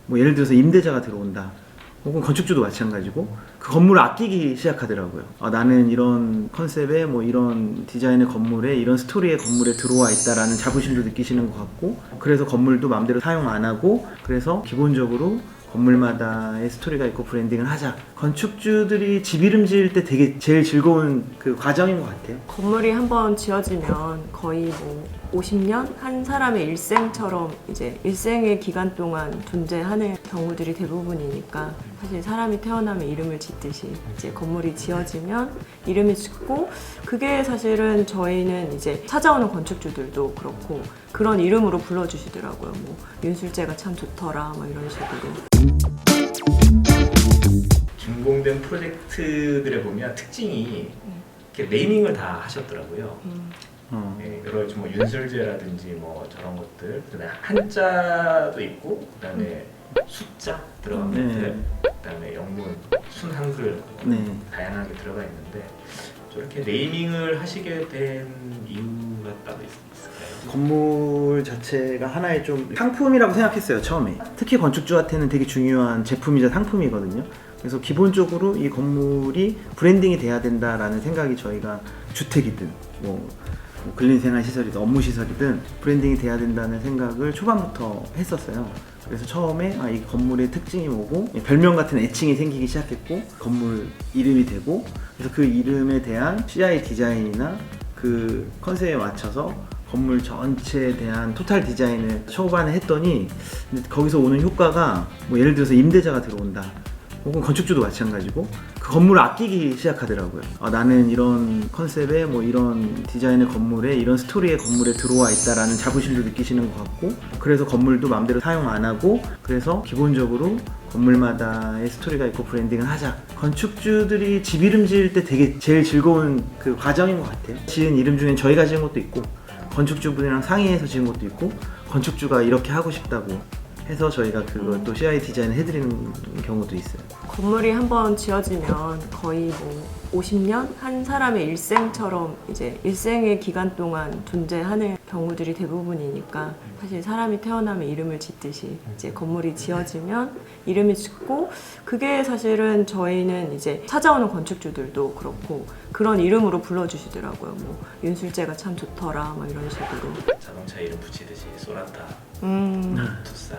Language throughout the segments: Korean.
뭐 예를 들어서 임대자가 들어온다. 혹은 건축주도 마찬가지고 그 건물을 아끼기 시작하더라고요. 나는 이런 컨셉의 뭐 이런 디자인의 건물에 이런 스토리의 건물에 들어와 있다라는 자부심도 느끼시는 것 같고, 그래서 건물도 마음대로 사용 안 하고, 그래서 기본적으로 건물마다의 스토리가 있고 브랜딩을 하자. 건축주들이 집 이름 지을 때 되게 제일 즐거운 그 과정인 것 같아요. 건물이 한번 지어지면 거의 뭐 50년 한 사람의 일생처럼 이제 일생의 기간 동안 존재하는 경우들이 대부분이니까, 사실 사람이 태어나면 이름을 짓듯이 이제 건물이 지어지면 이름이 짓고, 그게 사실은 저희는 이제 찾아오는 건축주들도 그렇고 그런 이름으로 불러주시더라고요. 뭐 윤술재가 참 좋더라 뭐 이런 식으로. 준공된 프로젝트들에 보면 특징이 이렇게 네이밍을 다 하셨더라고요. 네, 여러 가지 뭐 윤술재라든지 뭐 저런 것들, 그다음에 한자도 있고, 그다음에 숫자 들어간 것들, 그다음에 영문, 순한글 다양하게 들어가 있는데, 저렇게 네이밍을 하시게 된 이유가 따로 있을까요? 건물 자체가 하나의 좀 상품이라고 생각했어요, 처음에. 특히 건축주한테는 되게 중요한 제품이자 상품이거든요. 그래서 기본적으로 이 건물이 브랜딩이 돼야 된다라는 생각이, 저희가 주택이든 뭐 근린생활시설이든 업무시설이든 브랜딩이 돼야 된다는 생각을 초반부터 했었어요. 그래서 처음에 이 건물의 특징이 뭐고, 별명 같은 애칭이 생기기 시작했고, 건물 이름이 되고, 그래서 그 이름에 대한 CI 디자인이나 그 컨셉에 맞춰서 건물 전체에 대한 토탈 디자인을 초반에 했더니, 거기서 오는 효과가 뭐 예를 들어서 임대자가 들어온다. 혹은 건축주도 마찬가지고 그 건물을 아끼기 시작하더라고요. 나는 이런 컨셉의 뭐 이런 디자인의 건물에 이런 스토리의 건물에 들어와 있다라는 자부심도 느끼시는 것 같고, 그래서 건물도 마음대로 사용 안 하고, 그래서 기본적으로 건물마다의 스토리가 있고 브랜딩을 하자. 건축주들이 집 이름 지을 때 되게 제일 즐거운 그 과정인 것 같아요. 지은 이름 중엔 저희가 지은 것도 있고, 건축주분이랑 상의해서 지은 것도 있고, 건축주가 이렇게 하고 싶다고 해서 저희가 그걸 또 CI 디자인을 해드리는 경우도 있어요. 건물이 한번 지어지면 거의 뭐 50년 한 사람의 일생처럼 이제 일생의 기간 동안 존재하는 경우들이 대부분이니까, 사실 사람이 태어나면 이름을 짓듯이 이제 건물이 지어지면 이름이 짓고, 그게 사실은 저희는 이제 찾아오는 건축주들도 그렇고 그런 이름으로 불러주시더라고요. 뭐 윤술재가 참 좋더라 뭐 이런 식으로. 자동차 이름 붙이듯이 소나타, 투싼,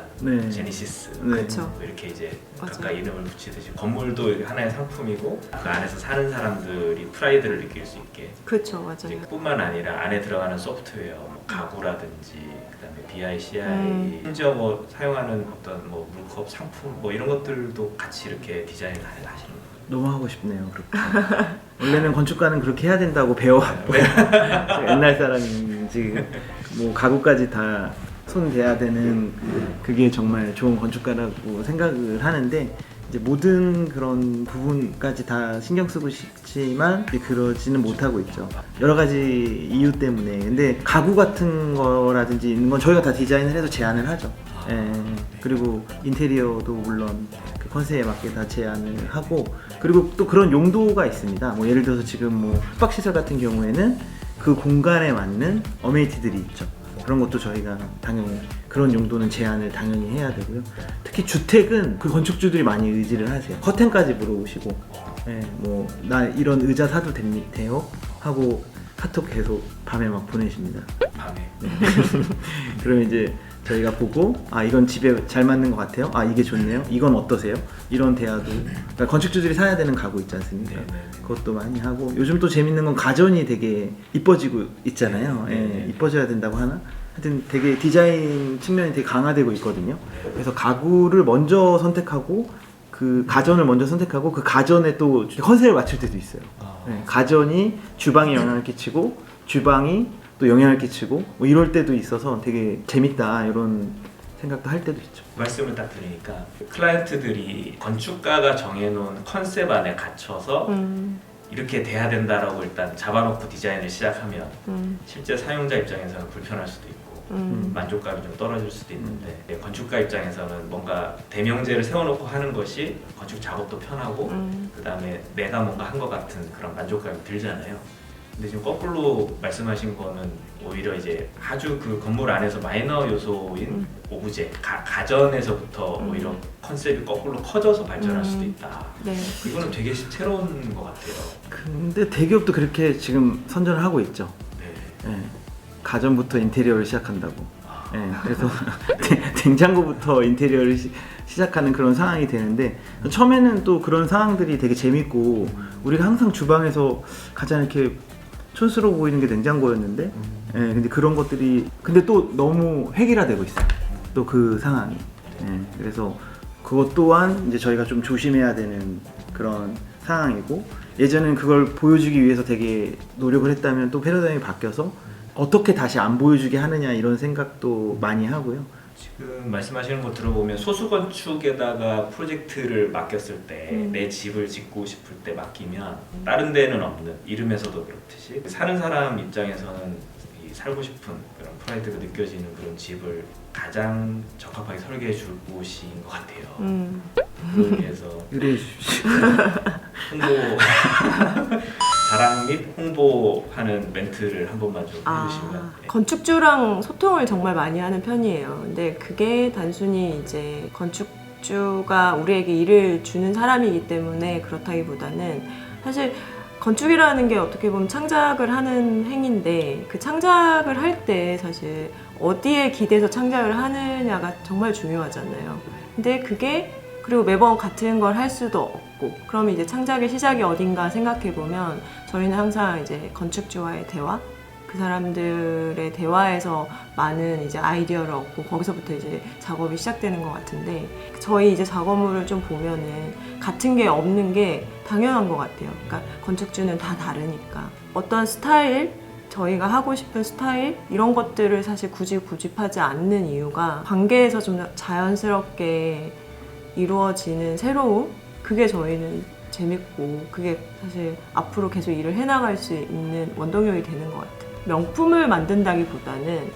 제니시스, 그렇죠. 이렇게 이제 맞아요. 각각 이름을 붙이듯이 건물도 하나의 상품이고, 그 안에서 사는 사람들이 프라이드를 느낄 수 있게. 그렇죠, 맞아요. 이제 뿐만 아니라 안에 들어가는 소프트웨어, 뭐 가구라든지, 그다음에 BI, CI, 심지어 뭐 사용하는 어떤 뭐 물컵, 상품 뭐 이런 것들도 같이 이렇게 디자인을 하시는 거예요. 너무 하고 싶네요, 그렇게. 원래는 건축가는 그렇게 해야 된다고 배워왔고 옛날 사람인지 뭐 가구까지 다 손 대야 되는, 그게 정말 좋은 건축가라고 생각을 하는데, 이제 모든 그런 부분까지 다 신경 쓰고 싶지만 그러지는 못하고 있죠. 여러 가지 이유 때문에. 근데 가구 같은 거라든지 있는 건 저희가 다 디자인을 해서 제안을 하죠. 그리고 인테리어도 물론 그 컨셉에 맞게 다 제안을 하고, 그리고 또 그런 용도가 있습니다. 뭐 예를 들어서 지금 뭐 숙박시설 같은 경우에는 그 공간에 맞는 어메니티들이 있죠. 그런 것도 저희가 당연히 그런 용도는 제한을 당연히 해야 되고요. 특히 주택은 그 건축주들이 많이 의지를 하세요. 커튼까지 물어보시고, 뭐 나 이런 의자 사도 돼요? 하고 카톡 계속 밤에 막 보내십니다. 밤에. 그러면 이제 저희가 보고, 이건 집에 잘 맞는 것 같아요. 이게 좋네요. 이건 어떠세요? 이런 대화도, 그러니까 건축주들이 사야 되는 가구 있지 않습니까? 그것도 많이 하고, 요즘 또 재밌는 건 가전이 되게 이뻐지고 있잖아요. 이뻐져야 된다고 하나? 하여튼 되게 디자인 측면이 되게 강화되고 있거든요. 그래서 가구를 먼저 선택하고, 그 가전을 먼저 선택하고, 그 가전에 또 컨셉을 맞출 때도 있어요. 가전이 주방에 영향을 끼치고, 주방이 또 영향을 끼치고, 뭐 이럴 때도 있어서 되게 재밌다, 이런 생각도 할 때도 있죠. 말씀을 딱 드리니까 클라이언트들이 건축가가 정해놓은 컨셉 안에 갇혀서 이렇게 돼야 된다라고 일단 잡아놓고 디자인을 시작하면 실제 사용자 입장에서는 불편할 수도 있고 만족감이 좀 떨어질 수도 있는데, 건축가 입장에서는 뭔가 대명제를 세워놓고 하는 것이 건축 작업도 편하고, 그 다음에 내가 뭔가 한 것 같은 그런 만족감이 들잖아요. 근데 지금 거꾸로 말씀하신 거는 오히려 이제 아주 그 건물 안에서 마이너 요소인 오브제, 가전에서부터 오히려 컨셉이 거꾸로 커져서 발전할 수도 있다. 네. 이거는 되게 새로운 것 같아요. 근데 대기업도 그렇게 지금 선전을 하고 있죠. 네. 예. 가전부터 인테리어를 시작한다고. 아. 예. 그래서 냉장고부터 인테리어를 시작하는 그런 상황이 되는데 처음에는 또 그런 상황들이 되게 재밌고 우리가 항상 주방에서 가장 이렇게 촌스러워 보이는 게 냉장고였는데 예, 근데 그런 것들이 근데 또 너무 획일화되고 있어요. 또 그 상황이. 예, 그래서 그것 또한 이제 저희가 좀 조심해야 되는 그런 상황이고 예전엔 그걸 보여주기 위해서 되게 노력을 했다면 또 패러다임이 바뀌어서 어떻게 다시 안 보여주게 하느냐 이런 생각도 많이 하고요. 지금 말씀하시는 거 들어보면 소수건축에다가 프로젝트를 맡겼을 때 내 집을 짓고 싶을 때 맡기면 다른 데는 없는 이름에서도 그렇듯이 사는 사람 입장에서는 이 살고 싶은 그런 프라이드가 느껴지는 그런 집을 가장 적합하게 설계해 줄 곳인 것 같아요. 그걸 위해서 의뢰해 주십시오. 홍보 자랑 및 홍보하는 멘트를 한 번만 좀 해주시면. 네. 건축주랑 소통을 정말 많이 하는 편이에요. 근데 그게 단순히 이제 건축주가 우리에게 일을 주는 사람이기 때문에 그렇다기보다는 사실 건축이라는 게 어떻게 보면 창작을 하는 행위인데 그 창작을 할 때 사실 어디에 기대서 창작을 하느냐가 정말 중요하잖아요. 근데 그게 그리고 매번 같은 걸 할 수도 없고 그러면 이제 창작의 시작이 어딘가 생각해 보면 저희는 항상 이제 건축주와의 대화 그 사람들의 대화에서 많은 이제 아이디어를 얻고 거기서부터 이제 작업이 시작되는 것 같은데 저희 이제 작업물을 좀 보면은 같은 게 없는 게 당연한 것 같아요. 그러니까 건축주는 다 다르니까 어떤 스타일 저희가 하고 싶은 스타일 이런 것들을 사실 굳이 고집하지 않는 이유가 관계에서 좀 자연스럽게 이루어지는 새로움 그게 저희는 재밌고 그게 사실 앞으로 계속 일을 해나갈 수 있는 원동력이 되는 것 같아요. 명품을 만든다기보다는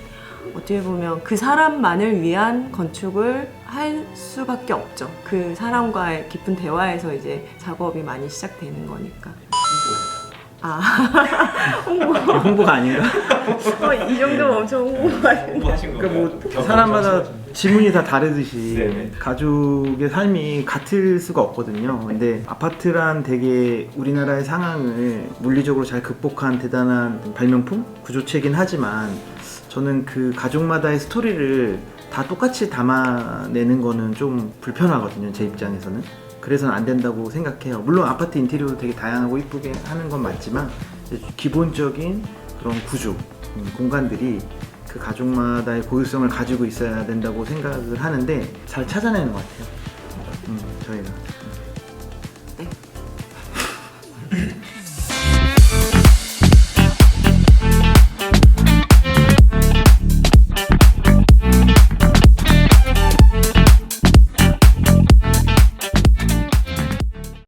어떻게 보면 그 사람만을 위한 건축을 할 수밖에 없죠. 그 사람과의 깊은 대화에서 이제 작업이 많이 시작되는 거니까. 홍보가 아닌가? 이 정도면 엄청 홍보하신 그러니까 거예요? 뭐 사람마다 지문이 다 다르듯이 네네. 가족의 삶이 같을 수가 없거든요. 근데 아파트란 되게 우리나라의 상황을 물리적으로 잘 극복한 대단한 발명품? 구조체긴 하지만 저는 그 가족마다의 스토리를 다 똑같이 담아내는 거는 좀 불편하거든요. 제 입장에서는. 그래서는 안 된다고 생각해요. 물론 아파트 인테리어도 되게 다양하고 이쁘게 하는 건 맞지만 기본적인 그런 구조, 공간들이 그 가족마다의 고유성을 가지고 있어야 된다고 생각을 하는데 잘 찾아내는 것 같아요. 저희가.